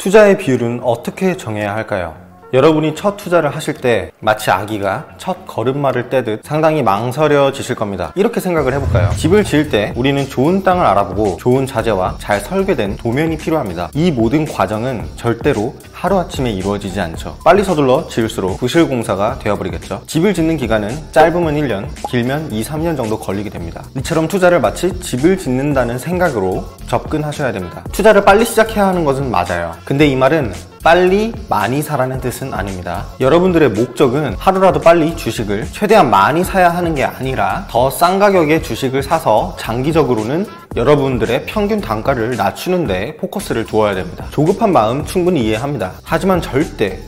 투자의 비율은 어떻게 정해야 할까요? 여러분이 첫 투자를 하실 때 마치 아기가 첫 걸음마를 떼듯 상당히 망설여지실 겁니다. 이렇게 생각을 해볼까요? 집을 지을 때 우리는 좋은 땅을 알아보고 좋은 자재와 잘 설계된 도면이 필요합니다. 이 모든 과정은 절대로 하루아침에 이루어지지 않죠. 빨리 서둘러 지을수록 부실공사가 되어버리겠죠. 집을 짓는 기간은 짧으면 1년, 길면 2, 3년 정도 걸리게 됩니다. 이처럼 투자를 마치 집을 짓는다는 생각으로 접근하셔야 됩니다. 투자를 빨리 시작해야 하는 것은 맞아요. 근데 이 말은 빨리 많이 사라는 뜻은 아닙니다. 여러분들의 목적은 하루라도 빨리 주식을 최대한 많이 사야 하는 게 아니라 더 싼 가격의 주식을 사서 장기적으로는 여러분들의 평균 단가를 낮추는 데 포커스를 두어야 됩니다. 조급한 마음 충분히 이해합니다. 하지만 절대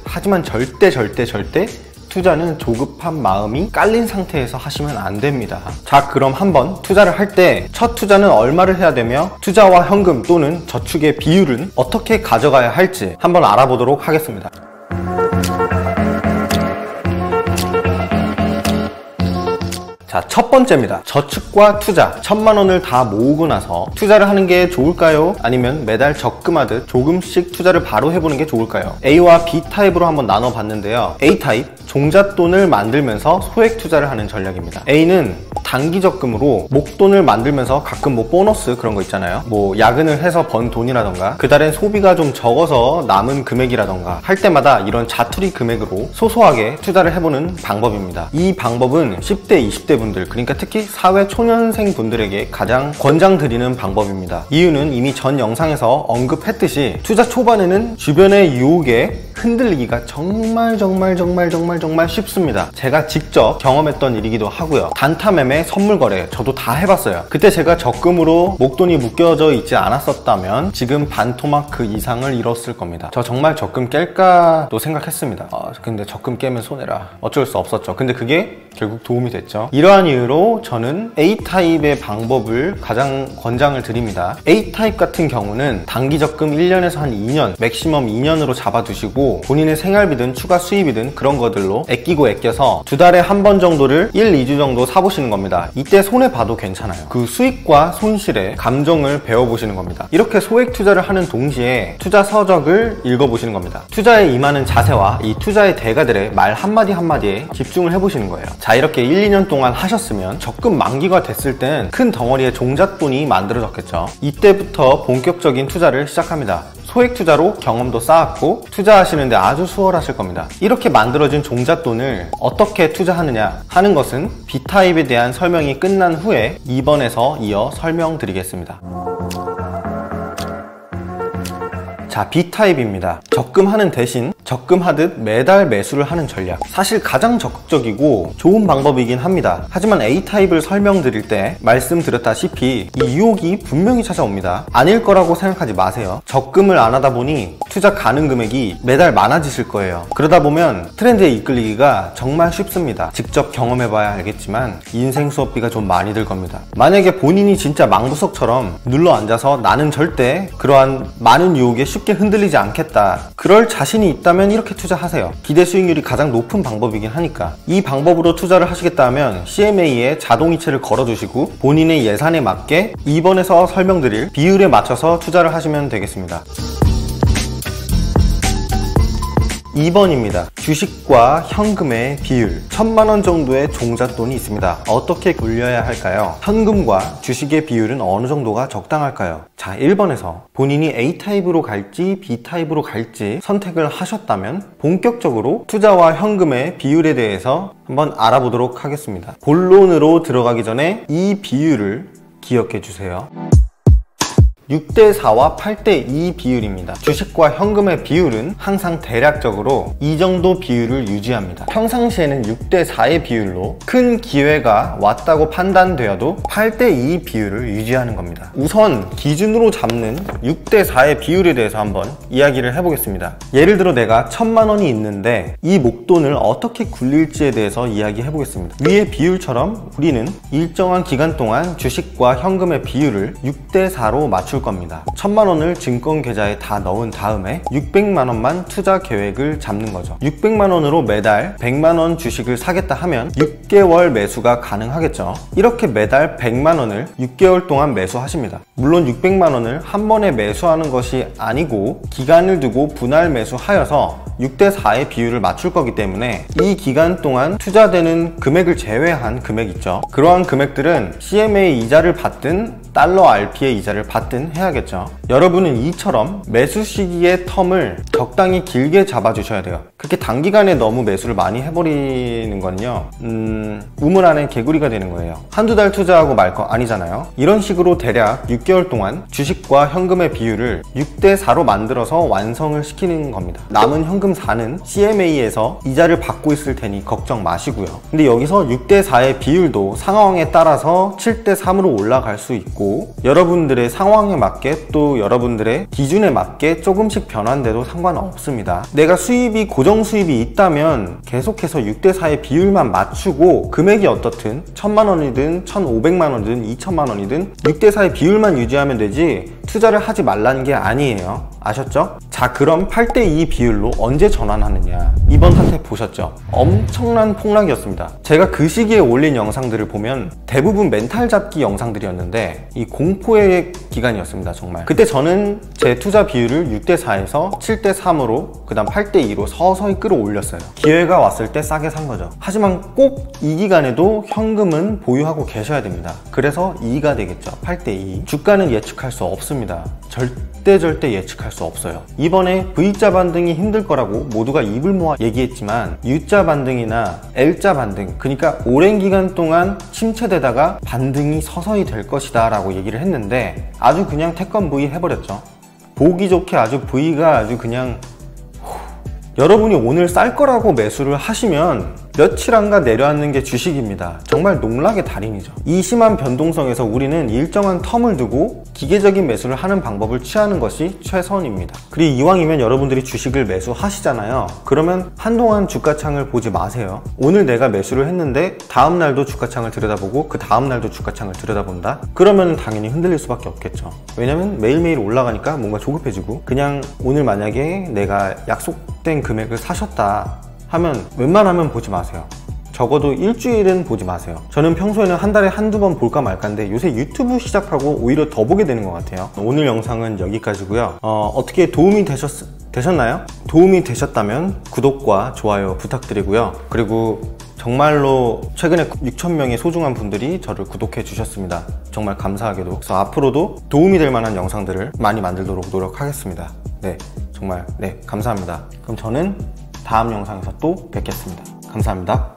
투자는 조급한 마음이 깔린 상태에서 하시면 안 됩니다. 자, 그럼 한번 투자를 할 때 첫 투자는 얼마를 해야 되며 투자와 현금 또는 저축의 비율은 어떻게 가져가야 할지 한번 알아보도록 하겠습니다. 자, 첫 번째입니다. 저축과 투자. 1000만 원을 다 모으고 나서 투자를 하는 게 좋을까요? 아니면 매달 적금하듯 조금씩 투자를 바로 해보는 게 좋을까요? A와 B 타입으로 한번 나눠봤는데요. A 타입, 종잣돈을 만들면서 소액 투자를 하는 전략입니다. A는 단기 적금으로 목돈을 만들면서 가끔 보너스 그런 거 있잖아요. 야근을 해서 번 돈이라던가 그달엔 소비가 좀 적어서 남은 금액이라던가 할 때마다 이런 자투리 금액으로 소소하게 투자를 해보는 방법입니다. 이 방법은 10대, 20대 분들, 그러니까 특히 사회 초년생 분들에게 가장 권장드리는 방법입니다. 이유는 이미 전 영상에서 언급했듯이 투자 초반에는 주변의 유혹에 흔들리기가 정말 쉽습니다. 제가 직접 경험했던 일이기도 하고요. 단타 매매, 선물 거래 저도 다 해봤어요. 그때 제가 적금으로 목돈이 묶여져 있지 않았었다면 지금 반토막 이상을 잃었을 겁니다. 저 정말 적금 깰까도 생각했습니다. 근데 적금 깨면 손해라. 어쩔 수 없었죠. 근데 그게 결국 도움이 됐죠. 이러한 이유로 저는 A타입의 방법을 가장 권장을 드립니다. A타입 같은 경우는 단기 적금 1년에서 한 2년, 맥시멈 2년으로 잡아두시고 본인의 생활비든 추가 수입이든 그런 것들로 아껴서 두 달에 한 번 정도를 1, 2주 정도 사보시는 겁니다. 이때 손해봐도 괜찮아요. 그 수익과 손실의 감정을 배워보시는 겁니다. 이렇게 소액 투자를 하는 동시에 투자 서적을 읽어보시는 겁니다. 투자에 임하는 자세와 이 투자의 대가들의 말 한마디 한마디에 집중을 해보시는 거예요. 자, 이렇게 1, 2년 동안 하셨으면 적금 만기가 됐을 땐 큰 덩어리의 종잣돈이 만들어졌겠죠. 이때부터 본격적인 투자를 시작합니다. 소액 투자로 경험도 쌓았고 투자하시는데 아주 수월하실 겁니다. 이렇게 만들어진 종잣돈을 어떻게 투자하느냐 하는 것은 B타입에 대한 설명이 끝난 후에 2번에서 이어 설명드리겠습니다. 자, B타입입니다. 적금하는 대신 적금하듯 매달 매수를 하는 전략. 사실 가장 적극적이고 좋은 방법이긴 합니다. 하지만 A타입을 설명드릴 때 말씀드렸다시피 이 유혹이 분명히 찾아옵니다. 아닐 거라고 생각하지 마세요. 적금을 안 하다 보니 투자 가능 금액이 매달 많아지실 거예요. 그러다 보면 트렌드에 이끌리기가 정말 쉽습니다. 직접 경험해봐야 알겠지만 인생 수업비가 좀 많이 들 겁니다. 만약에 본인이 진짜 망부석처럼 눌러앉아서 나는 절대 그러한 많은 유혹에 쉽게 흔들리지 않겠다, 그럴 자신이 있다면 이렇게 투자하세요. 기대 수익률이 가장 높은 방법이긴 하니까. 이 방법으로 투자를 하시겠다 하면 CMA에 자동이체를 걸어두시고 본인의 예산에 맞게 2번에서 설명드릴 비율에 맞춰서 투자를 하시면 되겠습니다. 2번입니다. 주식과 현금의 비율. 1000만 원 정도의 종잣돈이 있습니다. 어떻게 굴려야 할까요? 현금과 주식의 비율은 어느 정도가 적당할까요? 자, 1번에서 본인이 A타입으로 갈지 B타입으로 갈지 선택을 하셨다면 본격적으로 투자와 현금의 비율에 대해서 한번 알아보도록 하겠습니다. 본론으로 들어가기 전에 이 비율을 기억해 주세요. 6대4와 8대2 비율입니다. 주식과 현금의 비율은 항상 대략적으로 이 정도 비율을 유지합니다. 평상시에는 6대4의 비율로 큰 기회가 왔다고 판단되어도 8대2 비율을 유지하는 겁니다. 우선 기준으로 잡는 6대4의 비율에 대해서 한번 이야기를 해보겠습니다. 예를 들어 내가 1000만 원이 있는데 이 목돈을 어떻게 굴릴지에 대해서 이야기해 보겠습니다. 위의 비율처럼 우리는 일정한 기간 동안 주식과 현금의 비율을 6대4로 맞출 맞출 겁니다. 1000만 원을 증권 계좌에 다 넣은 다음에 600만 원만 투자 계획을 잡는 거죠. 600만 원으로 매달 100만 원 주식을 사겠다 하면 6개월 매수가 가능하겠죠. 이렇게 매달 100만 원을 6개월 동안 매수하십니다. 물론 600만 원을 한 번에 매수하는 것이 아니고 기간을 두고 분할 매수하여서 6대4의 비율을 맞출 거기 때문에 이 기간 동안 투자되는 금액을 제외한 금액 있죠. 그러한 금액들은 CMA 이자를 받든 달러 RP의 이자를 받든 해야겠죠. 여러분은 이처럼 매수 시기의 텀을 적당히 길게 잡아주셔야 돼요. 그렇게 단기간에 너무 매수를 많이 해버리는 건요, 우물 안에 개구리가 되는 거예요. 한두 달 투자하고 말 거 아니잖아요. 이런 식으로 대략 6개월 동안 주식과 현금의 비율을 6대4로 만들어서 완성을 시키는 겁니다. 남은 현금 4는 CMA에서 이자를 받고 있을 테니 걱정 마시고요. 근데 여기서 6대4의 비율도 상황에 따라서 7대3으로 올라갈 수 있고, 여러분들의 상황에 맞게 또 여러분들의 기준에 맞게 조금씩 변환돼도 상관없습니다. 내가 수입이 고정 수입이 있다면 계속해서 6대4의 비율만 맞추고 금액이 어떻든 1000만 원이든 1500만 원이든 2000만 원이든 6대4의 비율만 유지하면 되지 투자를 하지 말라는 게 아니에요. 아셨죠? 자, 그럼 8대2 비율로 언제 전환하느냐? 이번 사태 보셨죠? 엄청난 폭락이었습니다. 제가 그 시기에 올린 영상들을 보면 대부분 멘탈 잡기 영상들이었는데 이 공포의 기간이었습니다. 정말 그때 저는 제 투자 비율을 6대4에서 7대3으로 그 다음 8대2로 서서히 끌어올렸어요. 기회가 왔을 때 싸게 산 거죠. 하지만 꼭 이 기간에도 현금은 보유하고 계셔야 됩니다. 그래서 2가 되겠죠. 8대2. 주가는 예측할 수 없습니다. 절대 예측할 수 없어요. 이번에 V자 반등이 힘들 거라고 모두가 입을 모아 얘기했지만 U자 반등이나 L자 반등, 그러니까 오랜 기간 동안 침체되다가 반등이 서서히 될 것이다 라고 얘기를 했는데 아주 그냥 태권 V 해버렸죠. 보기 좋게 아주 V가 아주 그냥 여러분이 오늘 쌀 거라고 매수를 하시면 며칠 안가 내려앉는 게 주식입니다. 정말 농락의 달인이죠. 이 심한 변동성에서 우리는 일정한 텀을 두고 기계적인 매수를 하는 방법을 취하는 것이 최선입니다. 그리고 이왕이면 여러분들이 주식을 매수하시잖아요. 그러면 한동안 주가창을 보지 마세요. 오늘 내가 매수를 했는데 다음날도 주가창을 들여다보고 그 다음날도 주가창을 들여다본다? 그러면 당연히 흔들릴 수밖에 없겠죠. 왜냐면 매일매일 올라가니까 뭔가 조급해지고, 그냥 오늘 만약에 내가 약속된 금액을 사셨다 하면 웬만하면 보지 마세요. 적어도 일주일은 보지 마세요. 저는 평소에는 한 달에 한두 번 볼까 말까인데 요새 유튜브 시작하고 오히려 더 보게 되는 것 같아요. 오늘 영상은 여기까지고요. 어떻게 도움이 되셨나요? 도움이 되셨다면 구독과 좋아요 부탁드리고요. 그리고 정말로 최근에 6,000명의 소중한 분들이 저를 구독해 주셨습니다. 정말 감사하게도. 그래서 앞으로도 도움이 될 만한 영상들을 많이 만들도록 노력하겠습니다. 네, 정말 감사합니다. 그럼 저는 다음 영상에서 또 뵙겠습니다. 감사합니다.